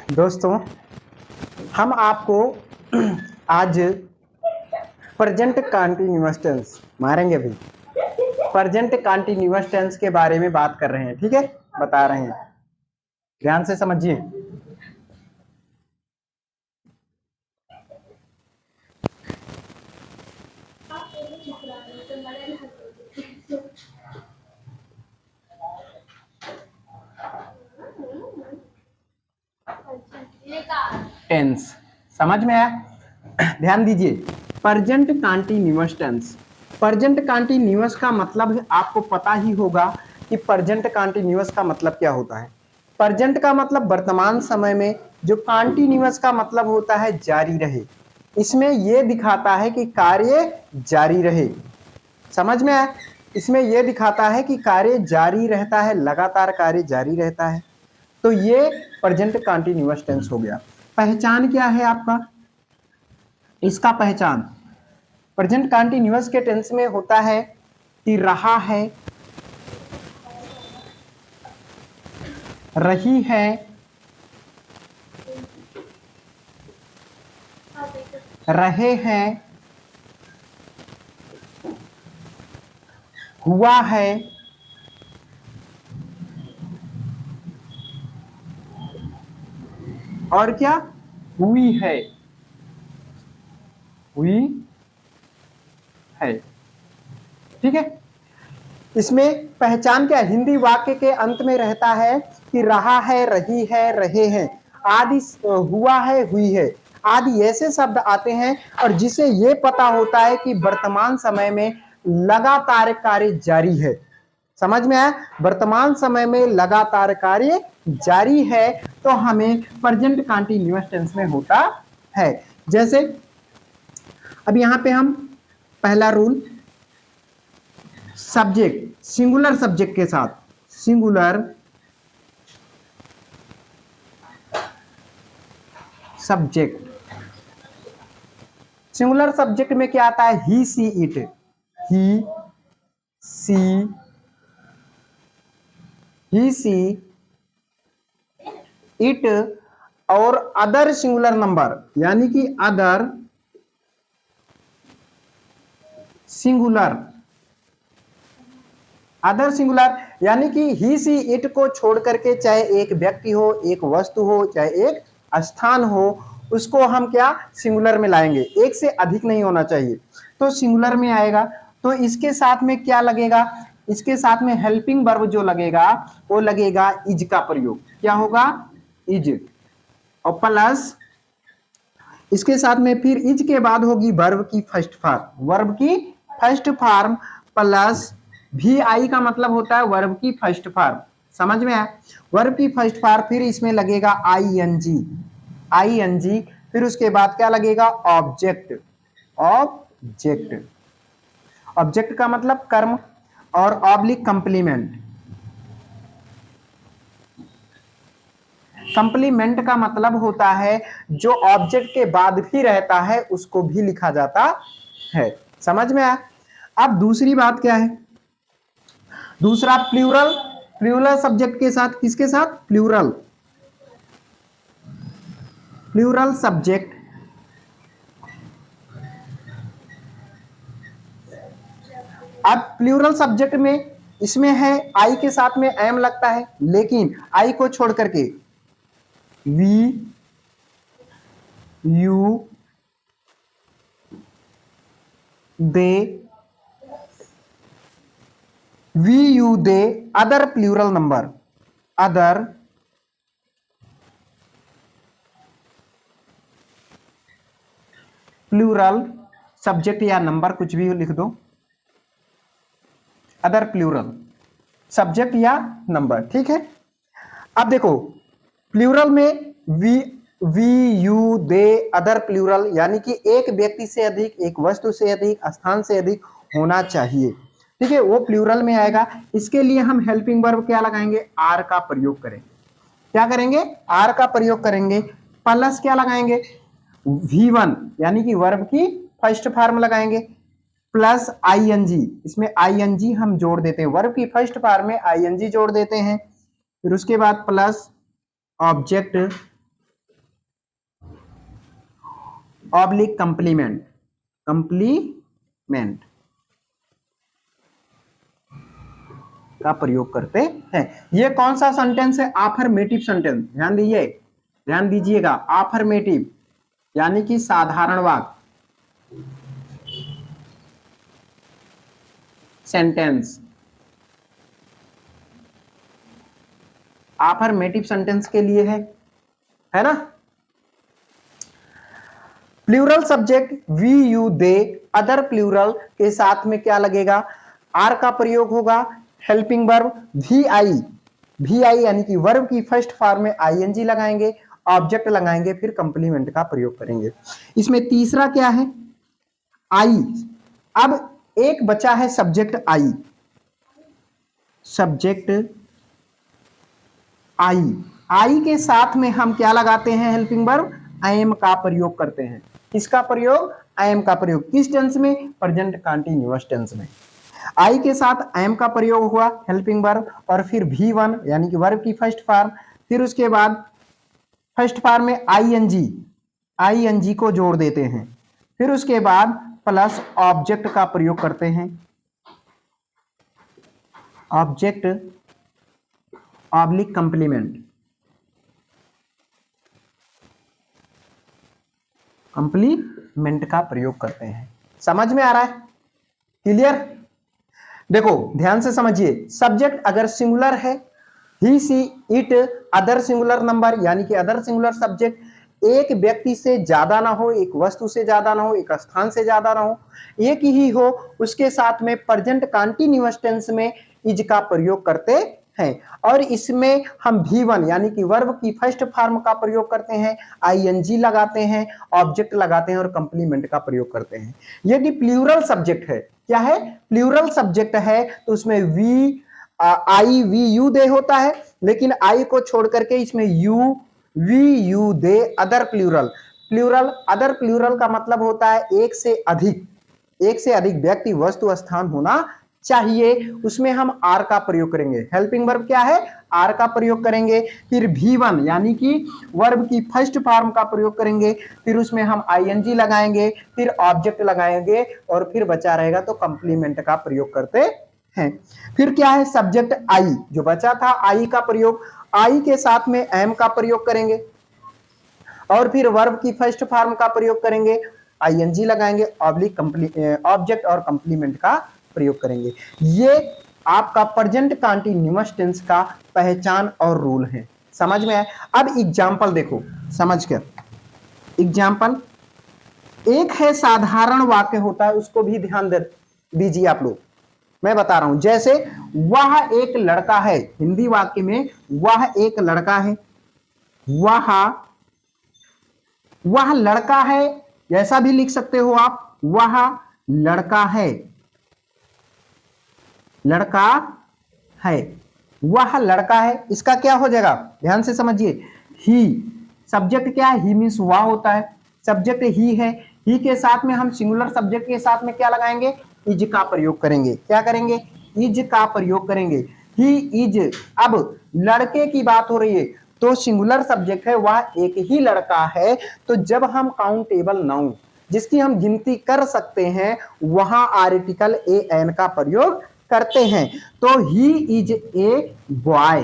दोस्तों, हम आपको आज प्रेजेंट कंटीन्यूअस टेंस मारेंगे। अभी प्रेजेंट कंटीन्यूअस टेंस के बारे में बात कर रहे हैं, ठीक है, बता रहे हैं, ध्यान से समझिए। टेंस समझ में आया? ध्यान दीजिए, present continuous tense. Present continuous का मतलब आपको पता ही होगा कि प्रेजेंट कंटीन्यूअस का मतलब क्या होता है। प्रेजेंट का मतलब वर्तमान समय में, जो कंटीन्यूअस का मतलब होता है जारी रहे। इसमें यह दिखाता है कि कार्य जारी रहे। समझ में आया? इसमें यह दिखाता है कि कार्य जारी रहता है, लगातार कार्य जारी रहता है। तो ये प्रेजेंट कंटीन्यूअस टेंस हो गया। पहचान क्या है आपका इसका? पहचान प्रेजेंट कंटीन्यूअस के टेंस में होता है कि रहा है, रही है, रहे हैं, हुआ है, और क्या? हुई है, हुई है। ठीक है, इसमें पहचान क्या? हिंदी वाक्य के अंत में रहता है कि रहा है, रही है, रहे हैं आदि, हुआ है, हुई है आदि ऐसे शब्द आते हैं, और जिसे ये पता होता है कि वर्तमान समय में लगातार कार्य जारी है। समझ में आया? वर्तमान समय में लगातार कार्य जारी है, तो हमें प्रेजेंट कंटीन्यूअस टेंस में होता है। जैसे अब यहां पे हम पहला रूल, सब्जेक्ट सिंगुलर सब्जेक्ट के साथ, सिंगुलर सब्जेक्ट, सिंगुलर सब्जेक्ट में क्या आता है? He she it, he she it और अदर सिंगुलर नंबर, यानी कि अदर सिंगुलर, अदर सिंगुलर यानी कि ही सी इट को छोड़ करके चाहे एक व्यक्ति हो, एक वस्तु हो, चाहे एक स्थान हो, उसको हम क्या सिंगुलर में लाएंगे। एक से अधिक नहीं होना चाहिए, तो सिंगुलर में आएगा। तो इसके साथ में क्या लगेगा? इसके साथ में हेल्पिंग वर्ब जो लगेगा वो लगेगा इज का प्रयोग। क्या होगा? इज। और प्लस इसके साथ में फिर इज के बाद होगी वर्ब की फर्स्ट फॉर्म, वर्ब की फर्स्ट फॉर्म प्लस भी आई का मतलब होता है वर्ब की फर्स्ट फॉर्म। समझ में आया? वर्ब की फर्स्ट फॉर्म, फिर इसमें लगेगा I N G, I N G, फिर उसके बाद क्या लगेगा? ऑब्जेक्ट, ऑब्जेक्ट, ऑब्जेक्ट का मतलब कर्म, और ऑब्लिक कंप्लीमेंट, कंप्लीमेंट का मतलब होता है जो ऑब्जेक्ट के बाद भी रहता है उसको भी लिखा जाता है। समझ में आया? अब दूसरी बात क्या है? दूसरा प्लूरल, प्लूरल सब्जेक्ट के साथ, किसके साथ? प्लूरल, प्लूरल सब्जेक्ट, अब प्लूरल सब्जेक्ट में इसमें है आई के साथ में एम लगता है, लेकिन आई को छोड़ करके we, you, they, we you they, other plural number, other plural subject या नंबर कुछ भी लिख दो, अदर प्लूरल सब्जेक्ट या नंबर। ठीक है, अब देखो प्लूरल में we you they other plural, यानी कि एक व्यक्ति से अधिक, एक वस्तु से अधिक, स्थान से अधिक होना चाहिए। ठीक है, वो प्लूरल में आएगा। इसके लिए हम हेल्पिंग वर्ब क्या लगाएंगे? आर का प्रयोग करेंगे। क्या करेंगे? आर का प्रयोग करेंगे। प्लस क्या लगाएंगे? V1 यानी कि वर्ब की फर्स्ट फॉर्म लगाएंगे, प्लस आईएनजी, इसमें आईएनजी हम जोड़ देते हैं, वर्ब की फर्स्ट फॉर्म में आईएनजी जोड़ देते हैं। फिर उसके बाद plus object, oblique complement, complement का प्रयोग करते हैं। ये कौन सा सेंटेंस है? Affirmative sentence. ध्यान दीजिएगा, अफर्मेटिव यानी कि साधारण वाक्य, सेंटेंस। अफर्मेटिव सेंटेंस के लिए है ना। Plural subject we you they, other plural के साथ में क्या लगेगा? आर का प्रयोग होगा। हेल्पिंग वर्ब वी आई यानी कि वर्ब की फर्स्ट फॉर्म में आईएनजी लगाएंगे, ऑब्जेक्ट लगाएंगे, फिर कंप्लीमेंट का प्रयोग करेंगे। इसमें तीसरा क्या है? आई। अब एक बचा है सब्जेक्ट आई, सब्जेक्ट आई के साथ में हम क्या लगाते हैं? हेल्पिंग वर्ब एम का प्रयोग करते हैं। किसका प्रयोग? एम का प्रयोग। किस टेंस में? प्रेजेंट कंटीन्यूअस टेंस में। आई के साथ एम का प्रयोग हुआ, हेल्पिंग वर्ब, और फिर V1 यानी कि वर्ब की फर्स्ट फॉर्म, फिर उसके बाद फर्स्ट फॉर्म में आईएनजी को जोड़ देते हैं, फिर उसके बाद प्लस ऑब्जेक्ट का प्रयोग करते हैं। ऑब्जेक्ट ऑब्लिक कंप्लीमेंट, कंप्लीमेंट का प्रयोग करते हैं। समझ में आ रहा है? क्लियर? देखो ध्यान से समझिए, सब्जेक्ट अगर सिंगुलर है, he she it, other singular number यानी कि अदर सिंगुलर सब्जेक्ट एक व्यक्ति से ज्यादा ना हो, एक वस्तु से ज्यादा ना हो, एक स्थान से ज्यादा ना हो, एक ही हो, उसके साथ में प्रेजेंट कंटीन्यूअस टेंस में इज का प्रयोग करते हैं। और इसमें हम V1 यानी कि वर्ब की फर्स्ट फॉर्म का प्रयोग करते हैं, आईएनजी लगाते हैं, ऑब्जेक्ट लगाते हैं और कंप्लीमेंट का प्रयोग करते हैं। यदि प्लूरल सब्जेक्ट है, क्या है? प्लूरल सब्जेक्ट है, तो उसमें वी यू दे होता है, लेकिन आई को छोड़ करके इसमें we you they other plural other plural का मतलब होता है एक से अधिक व्यक्ति, वस्तु, स्थान होना चाहिए। उसमें हम आर का प्रयोग करेंगे। हेल्पिंग वर्ब क्या है? आर का प्रयोग करेंगे। फिर V1 यानी कि वर्ब की फर्स्ट फॉर्म का प्रयोग करेंगे, फिर उसमें हम आईएनजी लगाएंगे, फिर ऑब्जेक्ट लगाएंगे, और फिर बचा रहेगा तो कंप्लीमेंट का प्रयोग करते हैं। फिर क्या है? सब्जेक्ट आई, जो बचा था आई का प्रयोग, आई के साथ में एम का प्रयोग करेंगे, और फिर वर्ब की फर्स्ट फॉर्म का प्रयोग करेंगे, आईएनजी लगाएंगे, ऑब्जेक्ट और कंप्लीमेंट का प्रयोग करेंगे। ये आपका प्रेजेंट कंटीन्यूअस टेंस का पहचान और रूल है। समझ में आए? अब एग्जांपल देखो समझ कर। एग्जांपल एक है साधारण वाक्य होता है, उसको भी ध्यान दीजिए आप लोग। मैं बता रहा हूं, जैसे वह एक लड़का है, हिंदी वाक्य में वह एक लड़का है, वह लड़का है, ऐसा भी लिख सकते हो आप, वह लड़का है, वह लड़का है। इसका क्या हो जाएगा? ध्यान से समझिए, ही सब्जेक्ट क्या है? ही मीन्स वह होता है, सब्जेक्ट ही है, ही के साथ में हम सिंगुलर सब्जेक्ट के साथ में क्या लगाएंगे? इज का प्रयोग करेंगे। क्या करेंगे? इज का प्रयोग करेंगे। ही इज, अब लड़के की बात हो रही है तो सिंगुलर सब्जेक्ट है, वह एक ही लड़का है, तो जब हम काउंटेबल नाउन जिसकी हम गिनती कर सकते हैं वहां आर्टिकल ए एन का प्रयोग करते हैं। तो ही इज ए बॉय,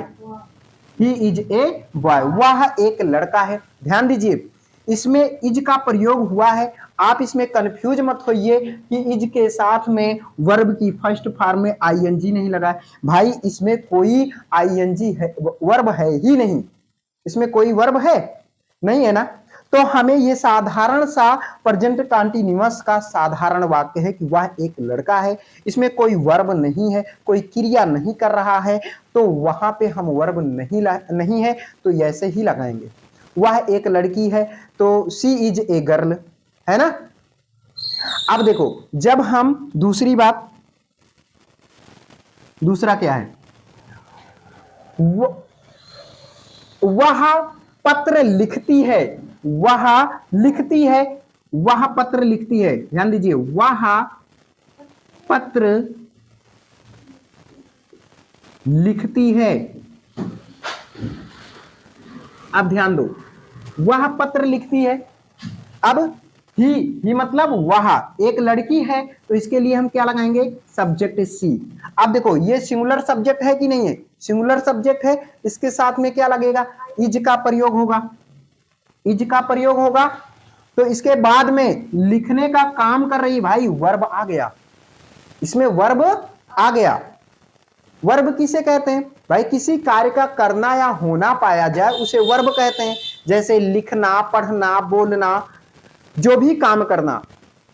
वह एक लड़का है। ध्यान दीजिए, इसमें इज का प्रयोग हुआ है, आप इसमें कंफ्यूज मत होइए कि इज के साथ में वर्ब की फर्स्ट फॉर्म में आईएनजी नहीं लगा है। भाई इसमें कोई आईएनजी है, वर्ब है ही नहीं, इसमें कोई वर्ब है नहीं, है ना। तो हमें ये साधारण सा प्रेजेंट कंटीन्यूअस का साधारण वाक्य है कि वह एक लड़का है, इसमें कोई वर्ब नहीं है, कोई क्रिया नहीं कर रहा है, तो वहां पे हम वर्ब नहीं है तो ऐसे ही लगाएंगे। वह एक लड़की है तो सी इज ए गर्ल, है ना। अब देखो, जब हम दूसरा क्या है? वह पत्र लिखती है, वह पत्र लिखती है। ध्यान दीजिए, वह पत्र लिखती है। अब ध्यान दो, वह पत्र लिखती है। अब ही मतलब वह, एक लड़की है, तो इसके लिए हम क्या लगाएंगे, सब्जेक्ट सी। अब देखो ये सिंगुलर सब्जेक्ट है कि नहीं है, सिंगुलर सब्जेक्ट है, इसके साथ में क्या लगेगा, इज का प्रयोग होगा, इज का प्रयोग होगा। तो इसके बाद में लिखने का काम कर रही, भाई वर्ब आ गया, इसमें वर्ब आ गया। वर्ब किसे कहते हैं भाई, किसी कार्य का करना या होना पाया जाए उसे वर्ब कहते हैं। जैसे लिखना, पढ़ना, बोलना, जो भी काम करना।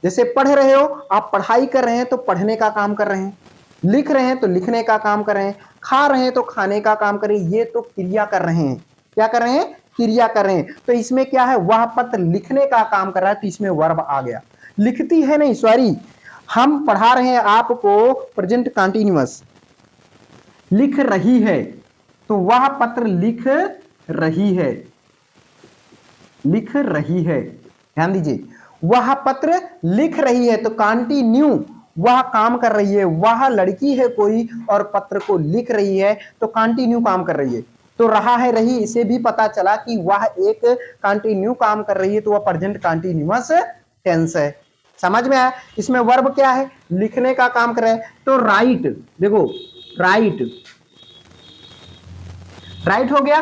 जैसे पढ़ रहे हो आप, पढ़ाई कर रहे हैं तो पढ़ने का काम कर रहे हैं, लिख रहे हैं तो लिखने का काम कर रहे हैं, खा रहे हैं तो खाने का काम कर रहे हैं, ये तो क्रिया कर रहे हैं। क्या कर रहे हैं, क्रिया कर रहे हैं। तो इसमें क्या है, वह पत्र लिखने का काम कर रहा है, तो इसमें वर्ब आ गया। लिखती है नहीं, सॉरी, हम पढ़ा रहे हैं आपको प्रेजेंट कंटीन्यूअस, लिख रही है, तो वह पत्र लिख रही है, लिख रही है, ध्यान दीजिए, वह पत्र लिख रही है, तो कंटिन्यू, वह काम कर रही है, वह लड़की है कोई और पत्र को लिख रही है, तो कंटिन्यू काम कर रही है। तो रहा है, रही, इसे भी पता चला कि वह एक कंटिन्यू काम कर रही है, तो वह प्रेजेंट कंटीन्यूअस टेंस है। समझ में आया। इसमें वर्ब क्या है, लिखने का काम कर रहा है। तो राइट, देखो राइट, राइट हो गया,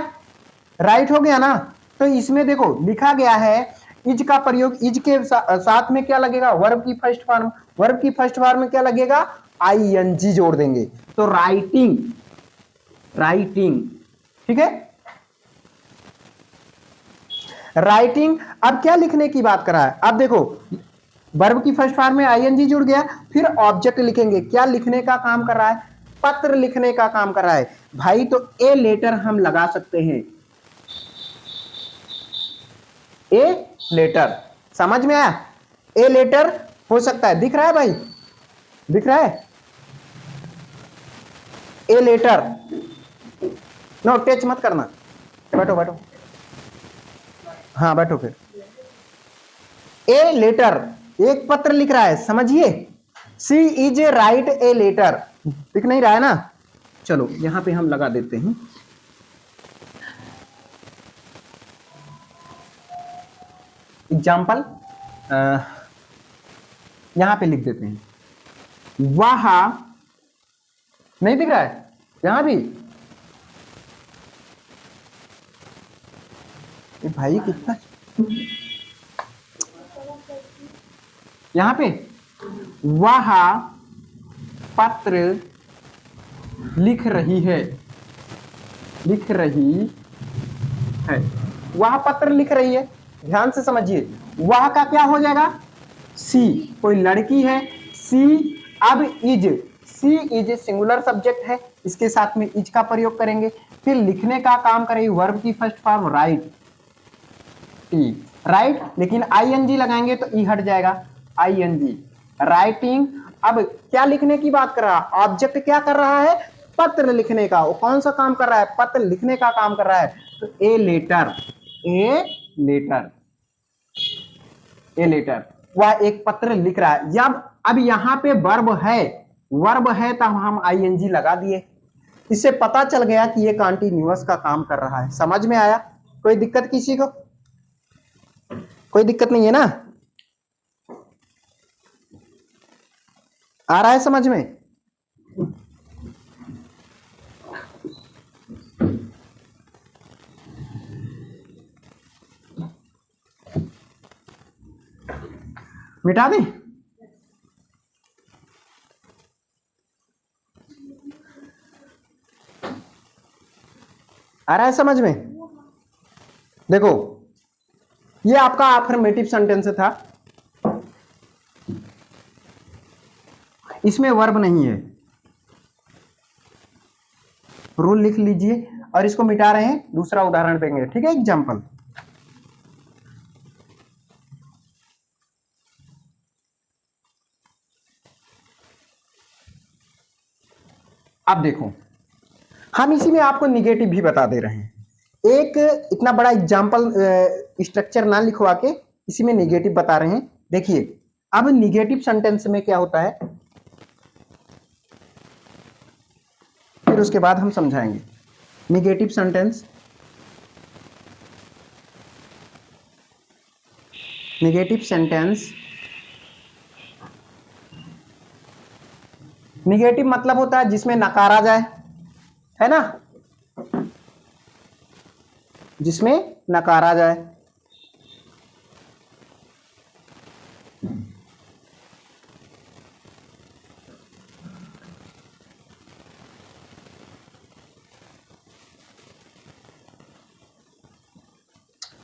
राइट हो गया ना। तो इसमें देखो लिखा गया है, इज का प्रयोग, इज के साथ में क्या लगेगा, वर्ब की फर्स्ट फॉर्म, वर्ब की फर्स्ट फॉर्म में क्या लगेगा, आईएनजी जोड़ देंगे। तो राइटिंग, राइटिंग, ठीक है, राइटिंग। अब क्या लिखने की बात कर रहा है, अब देखो वर्ब की फर्स्ट फॉर्म में आईएनजी जुड़ गया, फिर ऑब्जेक्ट लिखेंगे, क्या लिखने का काम कर रहा है, पत्र लिखने का काम कर रहा है भाई। तो ए लेटर हम लगा सकते हैं, ए लेटर, समझ में आया, ए लेटर हो सकता है, दिख रहा है भाई, दिख रहा है, ए लेटर, नो टच मत करना, बैठो बैठो, हाँ बैठो फिर। ए लेटर, एक पत्र लिख रहा है, समझिए, she is a write a letter, दिख नहीं रहा है ना। चलो यहां पे हम लगा देते हैं, एग्जाम्पल यहां पे लिख देते हैं, वह, नहीं दिख रहा है यहां भी, भाई कितना, यहां पे वह पत्र लिख रही है, लिख रही है, वह पत्र लिख रही है, ध्यान से समझिए, वह का क्या हो जाएगा, सी, कोई लड़की है, सी, अब is, she is singular subject है, इसके साथ में इज का प्रयोग करेंगे, फिर लिखने का काम करेंगे, वर्ब की first form right, T, right, लेकिन आईएनजी लगाएंगे तो ई हट जाएगा, आईएनजी, राइटिंग। अब क्या लिखने की बात कर रहा है, ऑब्जेक्ट क्या कर रहा है, पत्र लिखने का, वो कौन सा काम कर रहा है, पत्र लिखने का काम कर रहा है, तो a letter, a letter, a letter, वह एक पत्र लिख रहा है। अब यहां पे वर्ब है, वर्ब है तो हम आईएनजी लगा दिए, इससे पता चल गया कि ये कंटीन्यूअस का काम कर रहा है। समझ में आया, कोई दिक्कत किसी को, कोई दिक्कत नहीं है ना, आ रहा है समझ में। मिटा दें, आ रहा है समझ में। देखो ये आपका अफर्मेटिव सेंटेंस था, इसमें वर्ब नहीं है, रूल लिख लीजिए, और इसको मिटा रहे हैं, दूसरा उदाहरण देंगे, ठीक है, एग्जाम्पल। अब देखो हम इसी में आपको निगेटिव भी बता दे रहे हैं, एक इतना बड़ा एग्जाम्पल स्ट्रक्चर ना लिखवा के इसी में निगेटिव बता रहे हैं। देखिए अब निगेटिव सेंटेंस में क्या होता है, फिर उसके बाद हम समझाएंगे। Negative sentence, negative sentence, negative मतलब होता है जिसमें नकारा जाए, है ना, जिसमें नकारा जाए।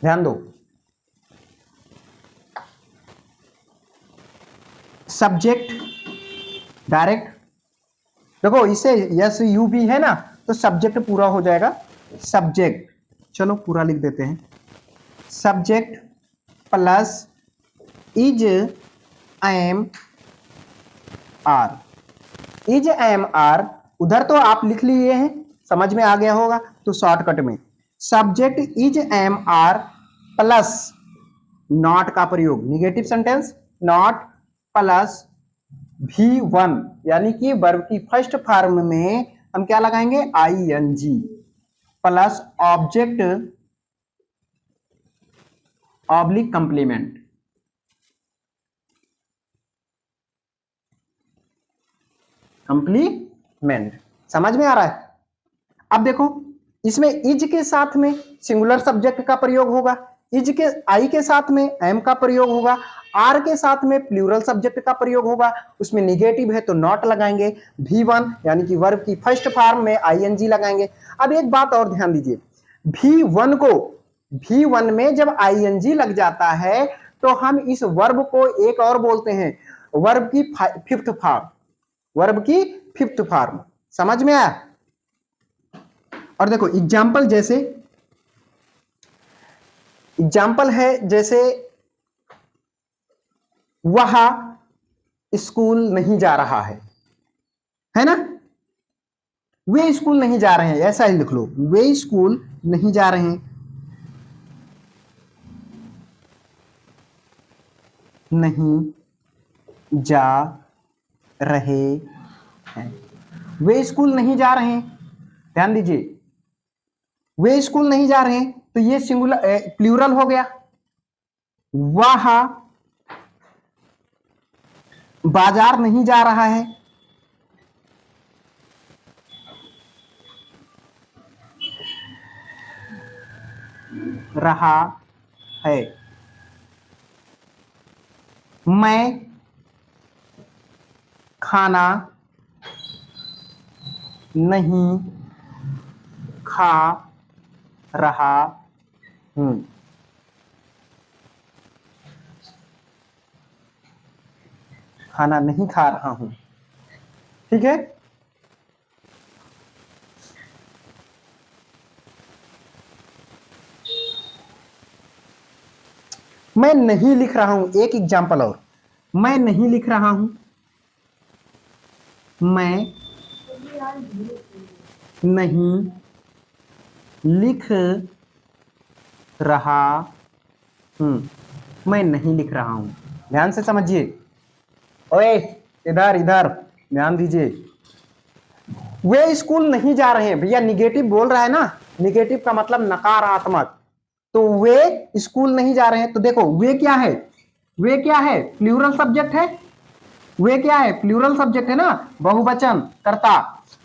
ध्यान दो, सब्जेक्ट डायरेक्ट, देखो इसे यस यू भी है ना, तो सब्जेक्ट पूरा हो जाएगा। सब्जेक्ट, चलो पूरा लिख देते हैं, subject plus is am are. Is am are उधर तो आप लिख लिए हैं, समझ में आ गया होगा, तो शॉर्टकट में subject is am are plus not का प्रयोग, negative sentence not plus V1, यानी कि वर्ब की फर्स्ट फॉर्म में हम क्या लगाएंगे, ING plus object oblique complement. Complement समझ में आ रहा है। अब देखो इसमें इज के साथ में सिंगुलर सब्जेक्ट का प्रयोग होगा, इज के आई के साथ में एम का प्रयोग होगा, आर के साथ में प्लूरल सब्जेक्ट का प्रयोग होगा, उसमें निगेटिव है तो नॉट लगाएंगे, V1 यानी कि वर्ब की फर्स्ट फॉर्म में ING लगाएंगे। अब एक बात और ध्यान दीजिए, V1 में जब ING लग जाता है तो हम इस वर्ब को एक और बोलते हैं, वर्ब की फिफ्थ फॉर्म, वर्ब की फिफ्थ फॉर्म। समझ में आया। और देखो एग्जाम्पल, जैसे एग्जाम्पल है, जैसे वह स्कूल नहीं जा रहा है ना, वे स्कूल नहीं जा रहे हैं, ऐसा ही लिख लो, वे स्कूल नहीं जा रहे हैं, नहीं जा रहे हैं, वे स्कूल नहीं जा रहे हैं। ध्यान दीजिए, वे स्कूल नहीं जा रहे हैं तो ये सिंगुलर प्लूरल हो गया। वह बाजार नहीं जा रहा है, रहा है। मैं खाना नहीं खा रहा हूं, खाना नहीं खा रहा हूं। ठीक है, मैं नहीं लिख रहा हूं, एक एग्जाम्पल और, मैं नहीं लिख रहा हूं, मैं नहीं लिख रहा हूं, मैं नहीं लिख रहा हूं। ध्यान से समझिए, ओए इधर इधर ध्यान दीजिए। वे स्कूल नहीं जा रहे हैं, भैया निगेटिव बोल रहा है ना, निगेटिव का मतलब नकारात्मक, तो वे स्कूल नहीं जा रहे हैं। तो देखो वे क्या है, वे क्या है, प्लूरल सब्जेक्ट है, वे क्या है, प्लूरल सब्जेक्ट है ना, बहुवचन कर्ता,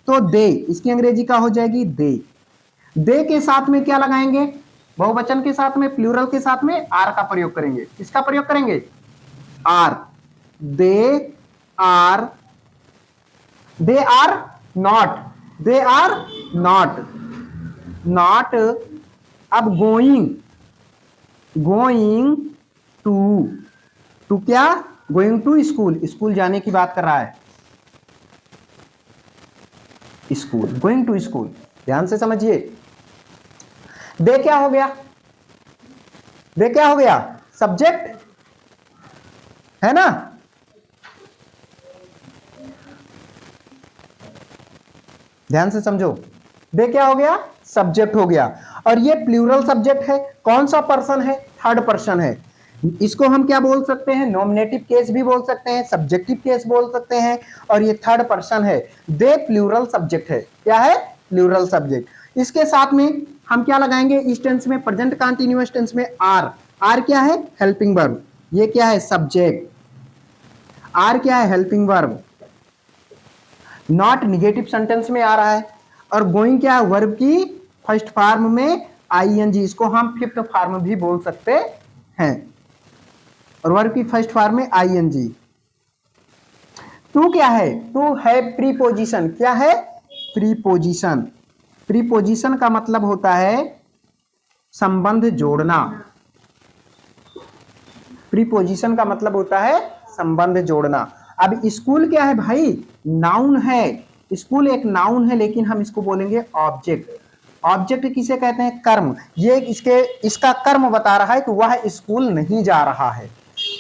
तो दे इसकी अंग्रेजी का हो जाएगी दे। दे के साथ में क्या लगाएंगे, बहुवचन के साथ में, प्लूरल के साथ में आर का प्रयोग करेंगे। किसका प्रयोग करेंगे, are. They are, they are not, they are not, not. अब गोइंग, गोइंग टू क्या, गोइंग टू स्कूल, स्कूल जाने की बात कर रहा है, स्कूल, गोइंग टू स्कूल। ध्यान से समझिए, दे क्या हो गया, दे क्या हो गया, सब्जेक्ट है ना, ध्यान से समझो, दे क्या हो गया, सब्जेक्ट हो गया, और ये प्लूरल सब्जेक्ट है, कौन सा पर्सन है, थर्ड पर्सन है। इसको हम क्या बोल सकते हैं, नॉमिनेटिव केस भी बोल सकते हैं, सब्जेक्टिव केस बोल सकते हैं, और ये थर्ड पर्सन है। दे प्लूरल सब्जेक्ट है, क्या है, प्लूरल सब्जेक्ट। इसके साथ में हम क्या लगाएंगे, इस टेंस में, प्रेजेंट कंटीन्यूअस टेंस में आर। आर क्या है, हेल्पिंग वर्ब, ये क्या है, सब्जेक्ट। आर क्या है, helping verb. Not negative sentence में आ रहा है। और गोइंग क्या है, वर्ब की फर्स्ट फॉर्म में आईएनजी, इसको हम फिफ्थ फॉर्म भी बोल सकते हैं। और वर्ब की फर्स्ट फॉर्म में आईएनजी। टू क्या है, टू है प्रीपोजिशन। क्या है, प्रीपोजिशन। प्रीपोजिशन का मतलब होता है संबंध जोड़ना। प्रीपोजिशन का मतलब होता है संबंध जोड़ना। अब स्कूल क्या है भाई, नाउन है। स्कूल एक नाउन है, लेकिन हम इसको बोलेंगे ऑब्जेक्ट। ऑब्जेक्ट किसे कहते हैं, कर्म। ये इसका कर्म बता रहा है कि वह स्कूल नहीं जा रहा है,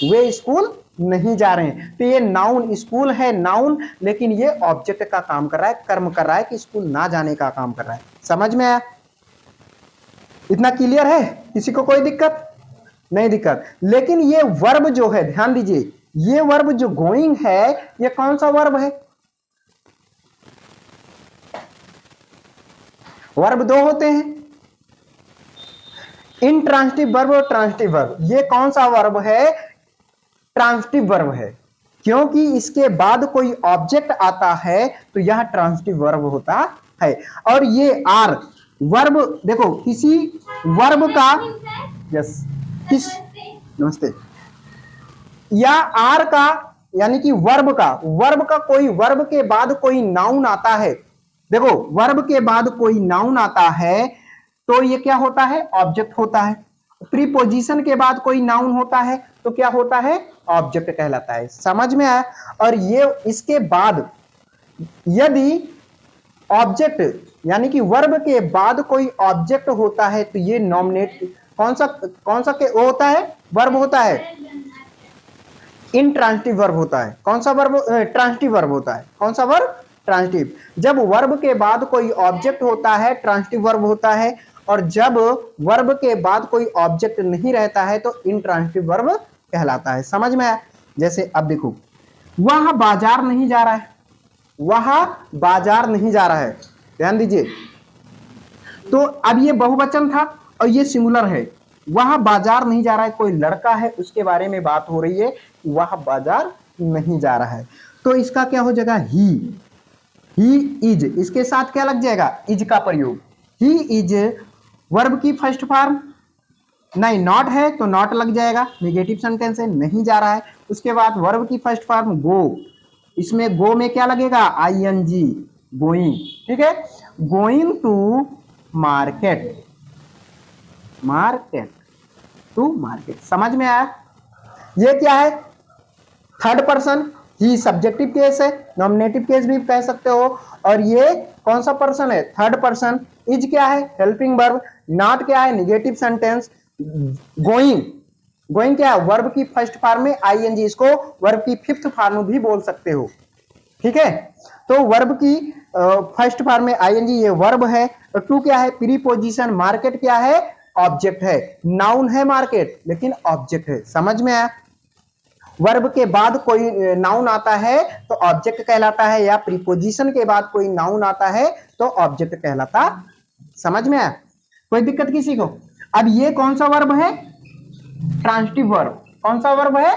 वे स्कूल नहीं जा रहे हैं। तो ये नाउन, स्कूल है नाउन, लेकिन ये ऑब्जेक्ट का काम कर रहा है, कर्म कर रहा है कि स्कूल ना जाने का काम कर रहा है। समझ में आया, इतना क्लियर है, किसी को कोई दिक्कत नहीं? दिक्कत। लेकिन ये वर्ब जो है, ध्यान दीजिए, ये वर्ब जो गोइंग है, ये कौन सा वर्ब है? वर्ब दो होते हैं, इंट्रांसिटिव वर्ब और ट्रांसिटिव वर्ब। ये कौन सा वर्ब है, ट्रांसिटिव वर्ब है, क्योंकि इसके बाद कोई ऑब्जेक्ट आता है तो यह ट्रांसिटिव वर्ब होता है। और ये आर वर्ब, देखो किसी वर्ब का, यस, किस, नमस्ते, या आर का, यानी कि वर्ब का कोई, वर्ब के बाद कोई नाउन आता है। देखो वर्ब के बाद कोई नाउन आता है तो ये क्या होता है, ऑब्जेक्ट होता है। प्रीपोजिशन के बाद कोई नाउन होता है तो क्या होता है, ऑब्जेक्ट कहलाता है। समझ में आया? और ये इसके बाद यदि ऑब्जेक्ट, यानी कि वर्ब के बाद कोई ऑब्जेक्ट होता है तो ये नॉमिनेट, कौन सा के वो होता है, वर्ब होता है, इंट्रांसिटिव वर्ब होता है। कौन सा वर्ब, ट्रांसिटिव वर्ब होता है। कौन सा वर्ब, ट्रांसिटिव। जब वर्ब के बाद कोई ऑब्जेक्ट होता है ट्रांसिटिव वर्ब होता है, और जब वर्ब के बाद कोई ऑब्जेक्ट नहीं रहता है तो इंट्रांसिटिव वर्ब कहलाता है। समझ में आया? जैसे अब देखो, वह बाजार नहीं जा रहा है, वह बाजार नहीं जा रहा है, ध्यान दीजिए। तो अब ये बहुवचन था और ये सिंगुलर है। वह बाजार नहीं जा रहा है, कोई लड़का है उसके बारे में बात हो रही है, वह बाजार नहीं जा रहा है, तो इसका क्या हो जाएगा, ही इज। इसके साथ क्या लग जाएगा, इज का प्रयोग। ही इज वर्ब की फर्स्ट फॉर्म, नहीं नॉट है तो नॉट लग जाएगा, नेगेटिव सेंटेंस है, नहीं जा रहा है। उसके बाद वर्ब की फर्स्ट फॉर्म गो, इसमें गो में क्या लगेगा, आईएनजी, गोइंग। ठीक है, going to market, market to market. समझ में आया? ये क्या है, third person, he subjective case है, नॉमिनेटिव केस भी कह सकते हो। और ये कौन सा पर्सन है, थर्ड पर्सन। इज क्या है, हेल्पिंग वर्ब। नॉट क्या है, नेगेटिव सेंटेंस। गोइंग, गोइंग क्या है, वर्ब की फर्स्ट फॉर्म में आईएनजी, इसको वर्ब की फिफ्थ फॉर्म भी बोल सकते हो। ठीक है, तो वर्ब की फर्स्ट फॉर्म में आईएनजी, ये वर्ब है। और टू क्या है, प्रीपोजिशन। मार्केट क्या है, ऑब्जेक्ट है, नाउन है मार्केट, लेकिन ऑब्जेक्ट है। समझ में आया? वर्ब के बाद कोई नाउन आता है तो ऑब्जेक्ट कहलाता है, या प्रीपोजिशन के बाद कोई नाउन आता है तो ऑब्जेक्ट कहलाता। समझ में आया? कोई दिक्कत किसी को? अब ये कौन सा वर्ब है, ट्रांसिटिव वर्ब। कौन सा वर्ब है,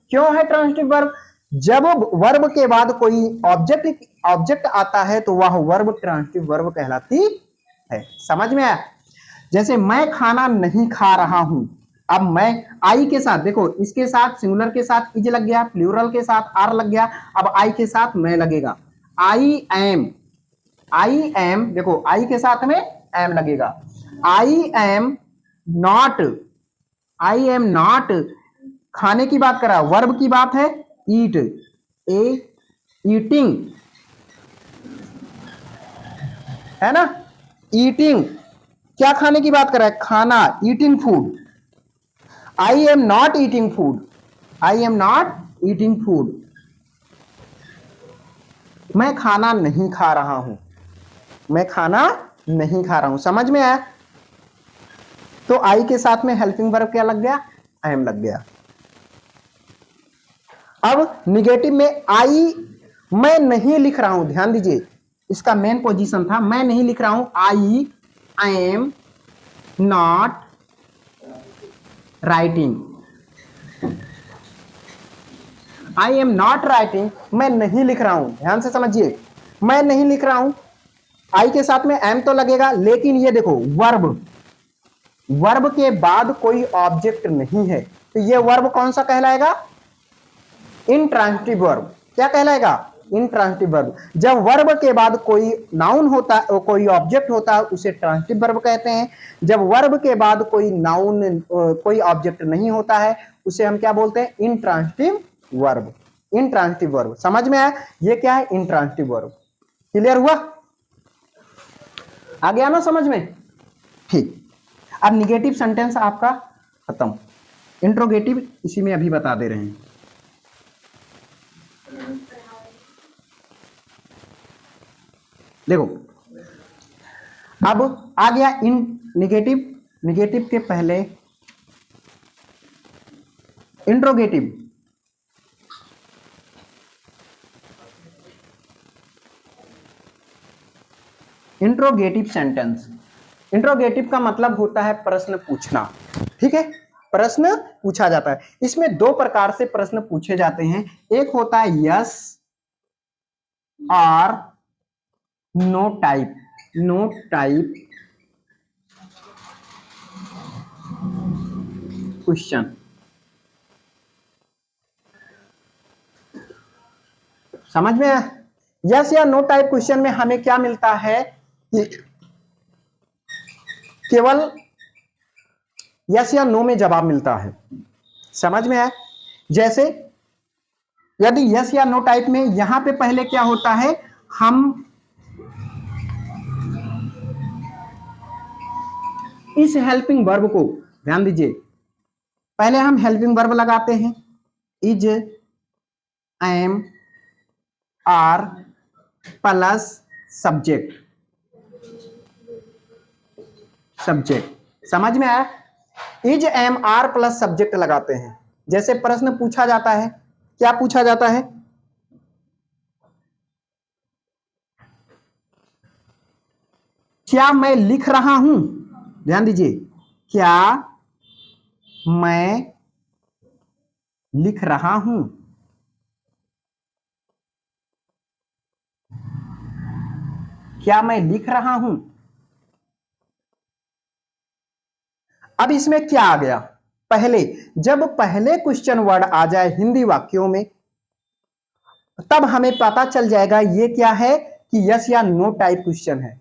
क्यों है ट्रांसिटिव वर्ब, जब वर्ब के बाद कोई ऑब्जेक्ट आता है तो वह वर्ब ट्रांसिटिव वर्ब कहलाती है। समझ में आया? जैसे मैं खाना नहीं खा रहा हूं, अब मैं आई के साथ, देखो इसके साथ सिंगुलर के साथ इज लग गया, प्लूरल के साथ आर लग गया, अब आई के साथ मैं लगेगा, आई एम, देखो आई के साथ में एम लगेगा। आई एम नॉट खाने की बात कर रहा, वर्ब की बात है, ईट, ईटिंग है ना, ईटिंग क्या खाने की बात कर रहा है, खाना, eating food. I am not eating food, I am not eating food, मैं खाना नहीं खा रहा हूं, मैं खाना नहीं खा रहा हूं। समझ में आया? तो आई के साथ में हेल्पिंग वर्ब क्या लग गया, एम लग गया। अब निगेटिव में आई, मैं नहीं लिख रहा हूं, ध्यान दीजिए इसका मेन पोजीशन था, मैं नहीं लिख रहा हूं, I am not writing, I am not writing, मैं नहीं लिख रहा हूं। ध्यान से समझिए, मैं नहीं लिख रहा हूं, आई के साथ में एम तो लगेगा, लेकिन ये देखो वर्ब, वर्ब के बाद कोई ऑब्जेक्ट नहीं है, तो ये वर्ब कौन सा कहलाएगा? Intransitive verb. क्या कहलाएगा? Intransitive verb. जब वर्ब के बाद कोई नाउन होता है, कोई ऑब्जेक्ट होता है, उसे ट्रांजिटिव वर्ब कहते हैं। जब वर्ब के बाद कोई नाउन, कोई ऑब्जेक्ट नहीं होता है, उसे हम क्या बोलते हैं? Intransitive verb. इंट्रांजिटिव वर्ब समझ में आया? ये क्या है? Intransitive verb. क्लियर हुआ? आ गया ना समझ में? ठीक। अब निगेटिव सेंटेंस आपका खत्म, इंट्रोगेटिव इसी में अभी बता दे रहे हैं। देखो अब आ गया इन निगेटिव, निगेटिव के पहले इंट्रोगेटिव। इंट्रोगेटिव सेंटेंस, इंट्रोगेटिव का मतलब होता है प्रश्न पूछना। ठीक है, प्रश्न पूछा जाता है। इसमें दो प्रकार से प्रश्न पूछे जाते हैं, एक होता है यस और no type. No type question. समझ में आया? यस या नो टाइप क्वेश्चन में हमें क्या मिलता है कि केवल यस या नो में जवाब मिलता है। समझ में आया? जैसे यदि यस या नो टाइप में यहां पे पहले क्या होता है, हम इस हेल्पिंग वर्ब को, ध्यान दीजिए, पहले हम हेल्पिंग वर्ब लगाते हैं, is, am, are plus subject. Subject समझ में आया? Is, am, are plus subject लगाते हैं। जैसे प्रश्न पूछा जाता है, क्या पूछा जाता है? क्या मैं लिख रहा हूं? ध्यान दीजिए, क्या मैं लिख रहा हूं? क्या मैं लिख रहा हूं? अब इसमें क्या आ गया? पहले, जब पहले क्वेश्चन वर्ड आ जाए हिंदी वाक्यों में, तब हमें पता चल जाएगा ये क्या है, कि यस या नो टाइप क्वेश्चन है।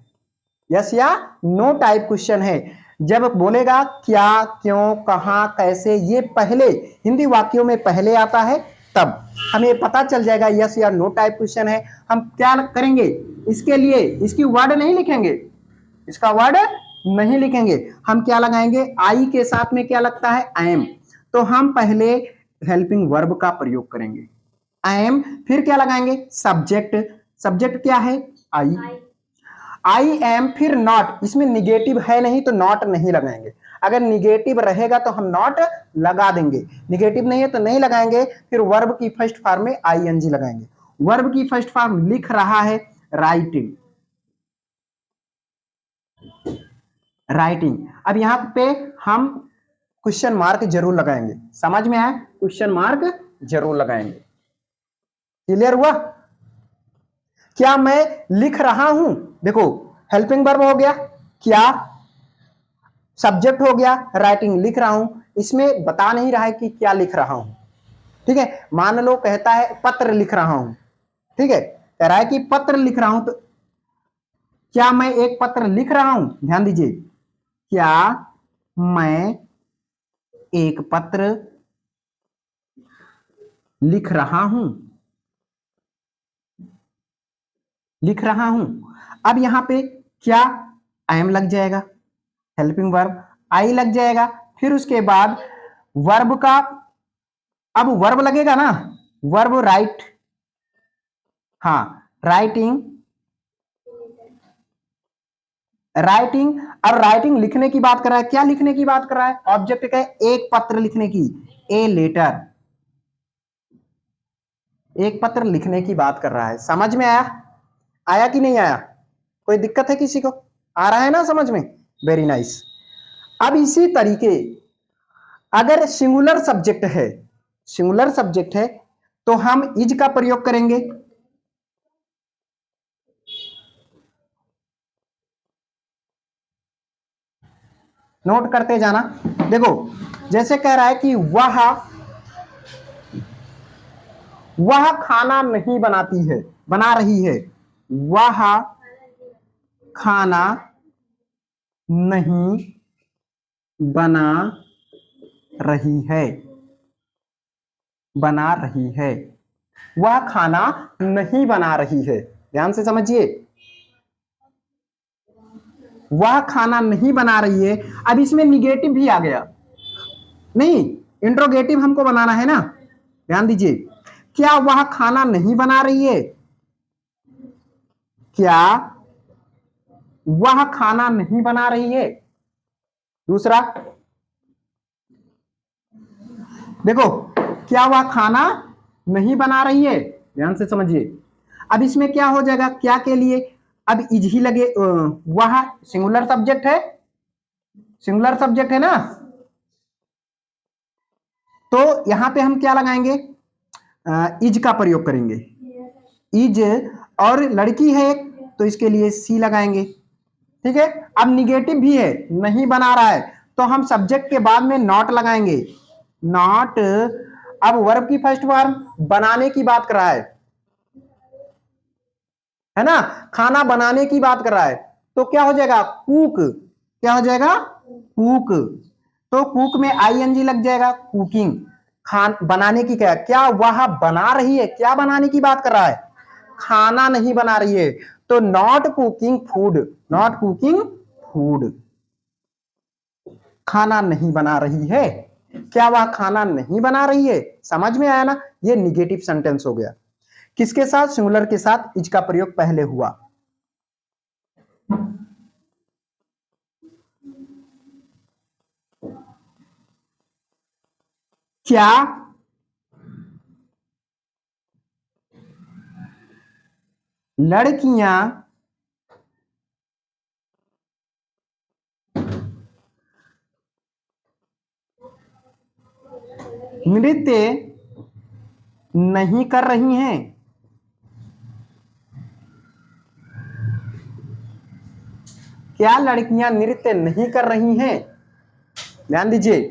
यस या नो टाइप क्वेश्चन है। जब बोलेगा क्या, क्यों, कहां, कैसे, ये पहले हिंदी वाक्यों में पहले आता है, तब हमें पता चल जाएगा यस या नो टाइप क्वेश्चन है। हम क्या करेंगे इसके लिए? इसकी वर्ड नहीं लिखेंगे, इसका वर्ड नहीं लिखेंगे, हम क्या लगाएंगे? आई के साथ में क्या लगता है? एम। तो हम पहले हेल्पिंग वर्ब का प्रयोग करेंगे, एम, फिर क्या लगाएंगे? सब्जेक्ट। सब्जेक्ट क्या है? आई। आई एम, फिर नॉट। इसमें निगेटिव है नहीं तो नॉट नहीं लगाएंगे। अगर निगेटिव रहेगा तो हम नॉट लगा देंगे, निगेटिव नहीं है तो नहीं लगाएंगे। फिर वर्ब की फर्स्ट फॉर्म में आईएनजी लगाएंगे। वर्ब की फर्स्ट फॉर्म लिख रहा है, राइटिंग। राइटिंग। अब यहां पे हम क्वेश्चन मार्क जरूर लगाएंगे। समझ में आया? क्वेश्चन मार्क जरूर लगाएंगे। क्लियर हुआ? क्या मैं लिख रहा हूं? देखो हेल्पिंग वर्ब हो गया, क्या, सब्जेक्ट हो गया, राइटिंग, लिख रहा हूं। इसमें बता नहीं रहा है कि क्या लिख रहा हूं। ठीक है, मान लो कहता है पत्र लिख रहा हूं। ठीक है, कह रहा है कि पत्र लिख रहा हूं, तो क्या मैं एक पत्र लिख रहा हूं? ध्यान दीजिए, क्या मैं एक पत्र लिख रहा हूं? लिख रहा हूं। अब यहां पे क्या, एम लग जाएगा, हेल्पिंग वर्ब, आई लग जाएगा, फिर उसके बाद वर्ब का, अब वर्ब लगेगा ना, वर्ब राइट, हाँ, राइटिंग। राइटिंग, अब राइटिंग लिखने की बात कर रहा है। क्या लिखने की बात कर रहा है? ऑब्जेक्ट का एक पत्र लिखने की, ए लेटर, एक पत्र लिखने की बात कर रहा है। समझ में आया? आया कि नहीं आया? कोई दिक्कत है किसी को? आ रहा है ना समझ में? Very nice. अब इसी तरीके अगर सिंगुलर सब्जेक्ट है, सिंगुलर सब्जेक्ट है, तो हम इज का प्रयोग करेंगे। नोट करते जाना। देखो जैसे कह रहा है कि वह खाना नहीं बनाती है, बना रही है। वह खाना नहीं बना रही है, बना रही है। वह खाना नहीं बना रही है, ध्यान से समझिए, वह खाना नहीं बना रही है। अब इसमें निगेटिव भी आ गया, नहीं इंट्रोगेटिव हमको बनाना है ना, ध्यान दीजिए। क्या वह खाना नहीं बना रही है? क्या वह खाना नहीं बना रही है? दूसरा देखो, क्या वह खाना नहीं बना रही है, ध्यान से समझिए। अब इसमें क्या हो जाएगा, क्या के लिए अब इज ही लगे, वह सिंगुलर सब्जेक्ट है, सिंगुलर सब्जेक्ट है ना, तो यहां पे हम क्या लगाएंगे, इज का प्रयोग करेंगे। इज और लड़की है एक, तो इसके लिए सी लगाएंगे, ठीक है। अब निगेटिव भी है, नहीं बना रहा है, तो हम सब्जेक्ट के बाद में नॉट लगाएंगे, नॉट। अब वर्ब की फर्स्ट फॉर्म बनाने की बात कर रहा है ना, खाना बनाने की बात कर रहा है, तो क्या हो जाएगा, कुक। क्या हो जाएगा, कुक। तो कुक में आईएनजी लग जाएगा, कुकिंग। खान बनाने की, क्या वह बना रही है, क्या बनाने की बात कर रहा है, खाना नहीं बना रही है, तो not cooking food, not cooking food. खाना नहीं बना रही है, क्या वह खाना नहीं बना रही है, समझ में आया ना, ये निगेटिव सेंटेंस हो गया। किसके साथ, सिंगुलर के साथ इज का प्रयोग पहले हुआ। क्या लड़कियां नृत्य नहीं कर रही हैं? क्या लड़कियां नृत्य नहीं कर रही हैं, ध्यान दीजिए।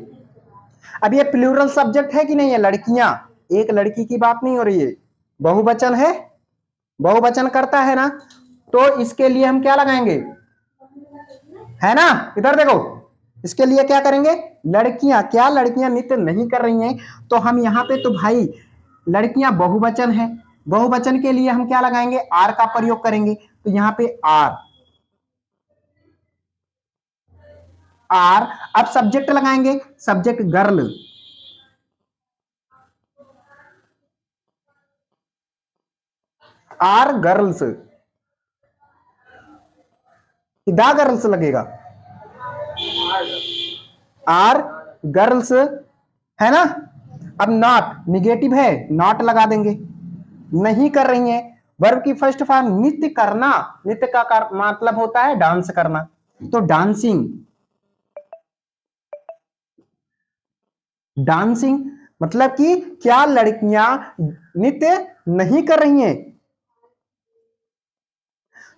अब ये प्लूरल सब्जेक्ट है कि नहीं है, लड़कियां, एक लड़की की बात नहीं हो रही है, बहुवचन है, बहुवचन करता है ना, तो इसके लिए हम क्या लगाएंगे, है ना, इधर देखो, इसके लिए क्या करेंगे, लड़कियां, क्या लड़कियां नृत्य नहीं कर रही हैं, तो हम यहां पे तो भाई लड़कियां बहुवचन है, बहुवचन के लिए हम क्या लगाएंगे, आर का प्रयोग करेंगे, तो यहां पे आर, आर। अब सब्जेक्ट लगाएंगे, subject girl, are girls, the girls लगेगा, आर गर्ल्स, है ना। अब नॉट निगेटिव है, नॉट लगा देंगे, नहीं कर रही है, वर्ब की फर्स्ट फॉर्म नृत्य करना, नृत्य का मतलब होता है डांस करना, तो डांसिंग, डांसिंग मतलब कि क्या लड़कियां नृत्य नहीं कर रही हैं,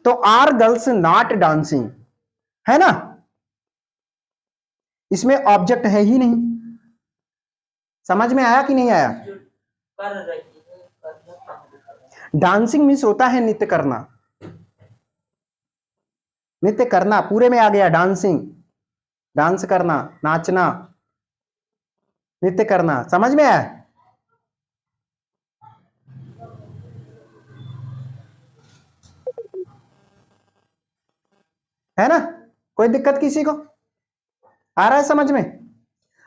तो आर गर्ल्स नॉट डांसिंग, है ना, इसमें ऑब्जेक्ट है ही नहीं। समझ में आया कि नहीं आया, डांसिंग मीन्स होता है नृत्य करना, नृत्य करना पूरे में आ गया, डांसिंग, डांस करना, नाचना, नृत्य करना, समझ में आया, है ना, कोई दिक्कत किसी को, आ रहा है समझ में।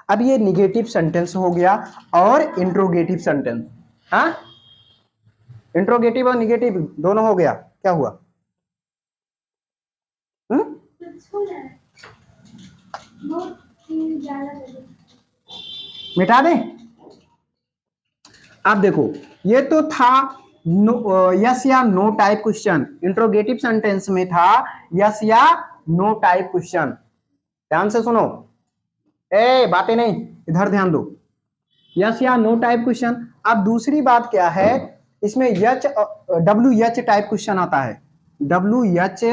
अब ये निगेटिव सेंटेंस हो गया और इंट्रोगेटिव सेंटेंस, हाँ, इंट्रोगेटिव और निगेटिव दोनों हो गया, क्या हुआ, मिटा दें। अब देखो ये तो था यस या no type question, interrogative sentence में था यस या नो टाइप क्वेश्चन, ध्यान से सुनो, ए बातें नहीं, इधर ध्यान दो। यस या नो टाइप क्वेश्चन। अब दूसरी बात क्या है, इसमें H W H type question आता है, W H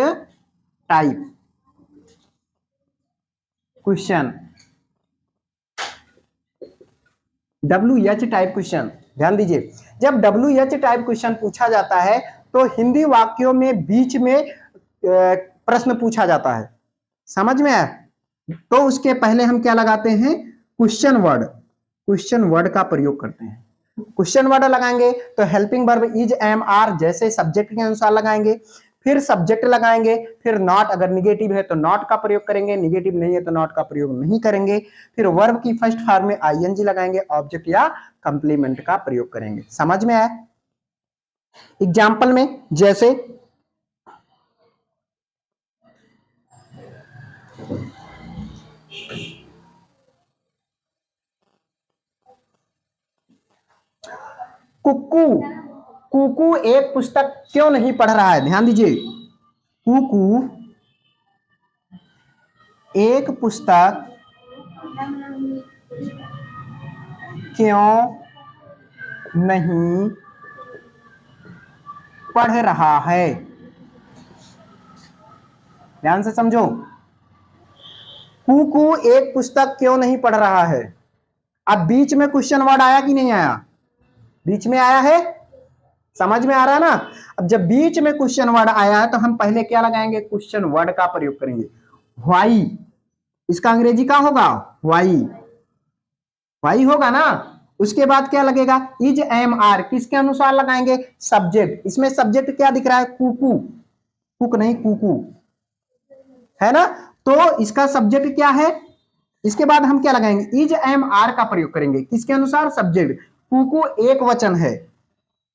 type question, W H type question. ध्यान दीजिए, जब डब्ल्यू एच टाइप क्वेश्चन पूछा जाता है तो हिंदी वाक्यों में बीच में प्रश्न पूछा जाता है, समझ में आया? तो उसके पहले हम क्या लगाते हैं, क्वेश्चन वर्ड, क्वेश्चन वर्ड का प्रयोग करते हैं। क्वेश्चन वर्ड लगाएंगे तो helping verb is, am, are जैसे सब्जेक्ट के अनुसार लगाएंगे, फिर सब्जेक्ट लगाएंगे, फिर नॉट, अगर निगेटिव है तो नॉट का प्रयोग करेंगे, निगेटिव नहीं है तो नॉट का प्रयोग नहीं करेंगे, फिर वर्ब की फर्स्ट फॉर्म में आईएनजी लगाएंगे, ऑब्जेक्ट या कंप्लीमेंट का प्रयोग करेंगे। समझ में आया? एग्जाम्पल में जैसे कुक्कू, कुकू एक पुस्तक क्यों नहीं पढ़ रहा है? ध्यान दीजिए, कुकू एक पुस्तक क्यों नहीं पढ़ रहा है? ध्यान से समझो, कुकू एक पुस्तक क्यों नहीं पढ़ रहा है। अब बीच में क्वेश्चन वर्ड आया कि नहीं आया? बीच में आया है, समझ में आ रहा है ना? अब जब बीच में क्वेश्चन वर्ड आया है तो हम पहले क्या लगाएंगे, क्वेश्चन वर्ड का प्रयोग करेंगे। व्हाई, इसका अंग्रेजी क्या होगा, व्हाई, व्हाई होगा ना। उसके बाद क्या लगेगा, इज, एम, आर किसके अनुसार लगाएंगे, सब्जेक्ट। इसमें सब्जेक्ट क्या दिख रहा है, कुकू, कुक नहीं कुकू, है ना? तो इसका सब्जेक्ट क्या है। इसके बाद हम क्या लगाएंगे, इज, एम, आर का प्रयोग करेंगे, किसके अनुसार, सब्जेक्ट। कुकू एक वचन है,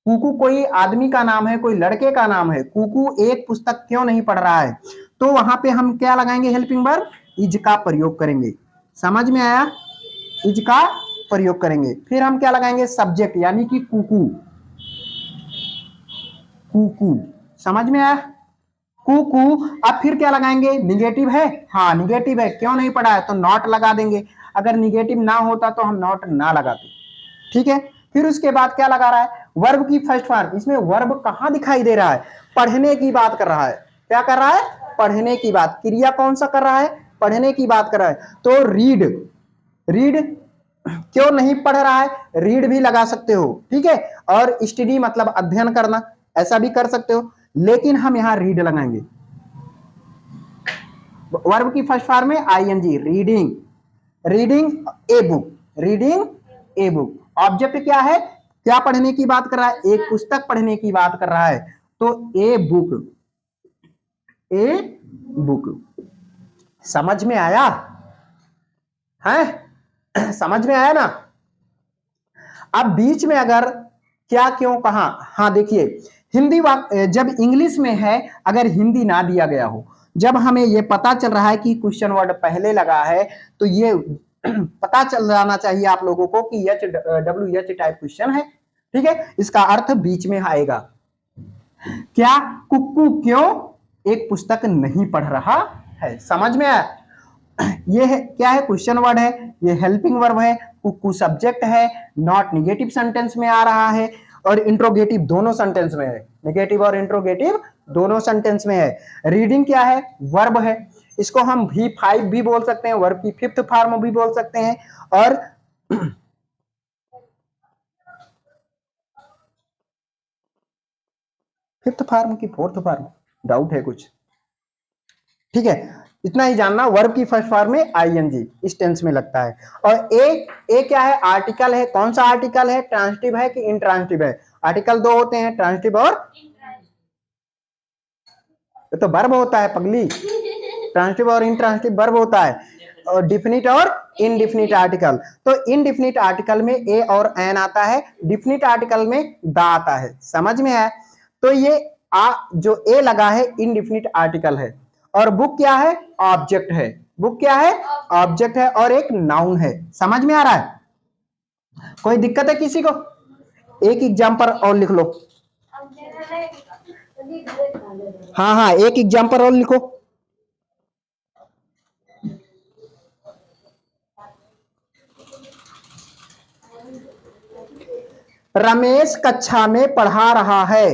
कुकू कोई आदमी का नाम है, कोई लड़के का नाम है। कुकू एक पुस्तक क्यों नहीं पढ़ रहा है, तो वहां पे हम क्या लगाएंगे, हेल्पिंग वर्ब इज का प्रयोग करेंगे। समझ में आया? इज का प्रयोग करेंगे, फिर हम क्या लगाएंगे, सब्जेक्ट यानी कि कुकू, कुकू। समझ में आया, कुकू। अब फिर क्या लगाएंगे, निगेटिव है, हाँ निगेटिव है, क्यों नहीं पढ़ा है तो नॉट लगा देंगे। अगर निगेटिव ना होता तो हम नॉट ना लगाते, ठीक है। फिर उसके बाद क्या लगा रहा है, वर्ब की फर्स्ट फॉर्म। इसमें वर्ब कहां दिखाई दे रहा है, पढ़ने की बात कर रहा है। क्या कर रहा है, पढ़ने की बात। क्रिया कौन सा कर रहा है, पढ़ने की बात कर रहा है। तो रीड, रीड क्यों नहीं पढ़ रहा है, रीड भी लगा सकते हो, ठीक है। और स्टडी मतलब अध्ययन करना, ऐसा भी कर सकते हो, लेकिन हम यहां रीड लगाएंगे। वर्ब की फर्स्ट फॉर्म में ING, reading, reading a book, reading a book. Object क्या है, क्या पढ़ने की बात कर रहा है, एक पुस्तक पढ़ने की बात कर रहा है, तो ए बुक, ए बुक। समझ में आया है? समझ में आया ना? अब बीच में अगर क्या क्यों कहा, हाँ देखिए, हिंदी वाक्य जब इंग्लिश में है, अगर हिंदी ना दिया गया हो, जब हमें यह पता चल रहा है कि क्वेश्चन वर्ड पहले लगा है, तो ये पता चल जाना चाहिए आप लोगों को कि H, W H type question है, ठीक है। इसका अर्थ बीच में आएगा। क्या, कुक्कू क्यों एक पुस्तक नहीं पढ़ रहा है। समझ में आया? ये है क्या है, क्वेश्चन वर्ड है, ये हेल्पिंग वर्ब है, कुक्कू सब्जेक्ट है, नॉट निगेटिव सेंटेंस में आ रहा है, और इंट्रोगेटिव दोनों सेंटेंस में है, निगेटिव और इंट्रोगेटिव दोनों सेंटेंस में है। रीडिंग क्या है, वर्ब है, इसको हम V5 भी बोल सकते हैं, वर्ब की फिफ्थ फॉर्म भी बोल सकते हैं, और फिफ्थ फॉर्म की फोर्थ फॉर्म, डाउट है कुछ, ठीक है। इतना ही जानना, वर्ब की फर्स्ट फॉर्म में आईएनजी इस टेंस में लगता है। और ए क्या है, आर्टिकल है। कौन सा आर्टिकल है, ट्रांसिटिव है कि इंट्रांसिटिव है। आर्टिकल दो होते हैं, ट्रांसिटिव और, तो वर्ब होता है पगली, ट्रांसिटिव और इंट्रांसिटिव वर्ब होता है, और डिफिनिट और इनडिफिनिट आर्टिकल। तो इनडिफिनिट आर्टिकल में ए और एन आता है, डिफिनिट आर्टिकल में दा आता है। समझ में है? तो ये जो ए लगा है इनडिफिनिट आर्टिकल है, और बुक क्या है, ऑब्जेक्ट है। बुक क्या है, ऑब्जेक्ट है, और एक नाउन है। समझ में आ रहा है? कोई दिक्कत है किसी को? एक एग्जाम्पल और लिख लो। हाँ हाँ, एक एग्जाम्पल और लिखो। रमेश कक्षा में पढ़ा रहा है।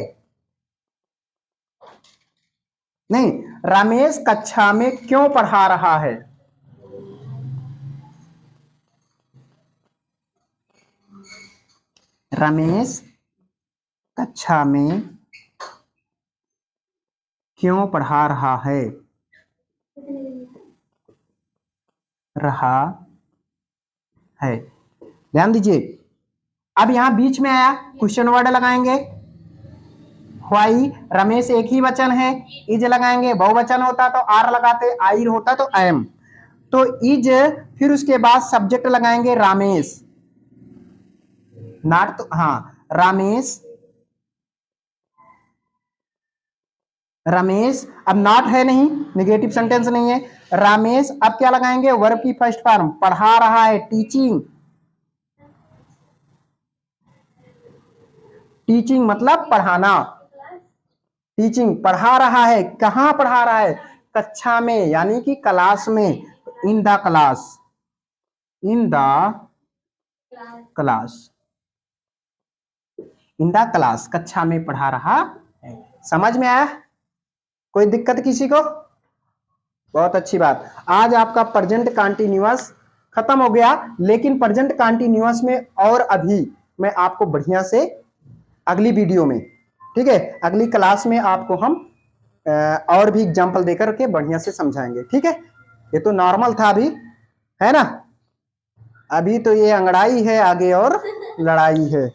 नहीं, रमेश कक्षा में क्यों पढ़ा रहा है? रमेश कक्षा में क्यों पढ़ा रहा है? ध्यान दीजिए, अब यहां बीच में आया क्वेश्चन वर्ड लगाएंगे। व्हाई, रमेश एक ही वचन है, इज लगाएंगे। बहुवचन होता तो आर लगाते, आइर होता तो एम, तो इज, फिर उसके बाद सब्जेक्ट लगाएंगे रामेश, नॉट तो हाँ रामेश, रमेश अब नॉट है नहीं, निगेटिव सेंटेंस नहीं है। रामेश अब क्या लगाएंगे? वर्ब की फर्स्ट फॉर्म, पढ़ा रहा है, टीचिंग। टीचिंग मतलब पढ़ाना, टीचिंग, पढ़ा रहा है। कहां पढ़ा रहा है? कक्षा में, यानी कि क्लास में। In the class, in the class, in the class, कक्षा में पढ़ा रहा है। समझ में आया? कोई दिक्कत किसी को? बहुत अच्छी बात। आज आपका प्रेजेंट कंटीन्यूअस खत्म हो गया, लेकिन प्रेजेंट कंटीन्यूअस में और अभी मैं आपको बढ़िया से अगली वीडियो में, ठीक है, अगली क्लास में आपको हम और भी एग्जांपल देकर के बढ़िया से समझाएंगे। ठीक है, ये तो नॉर्मल था अभी, है ना? अभी तो ये अंगड़ाई है, आगे और लड़ाई है।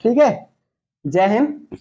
ठीक है, जय हिंद।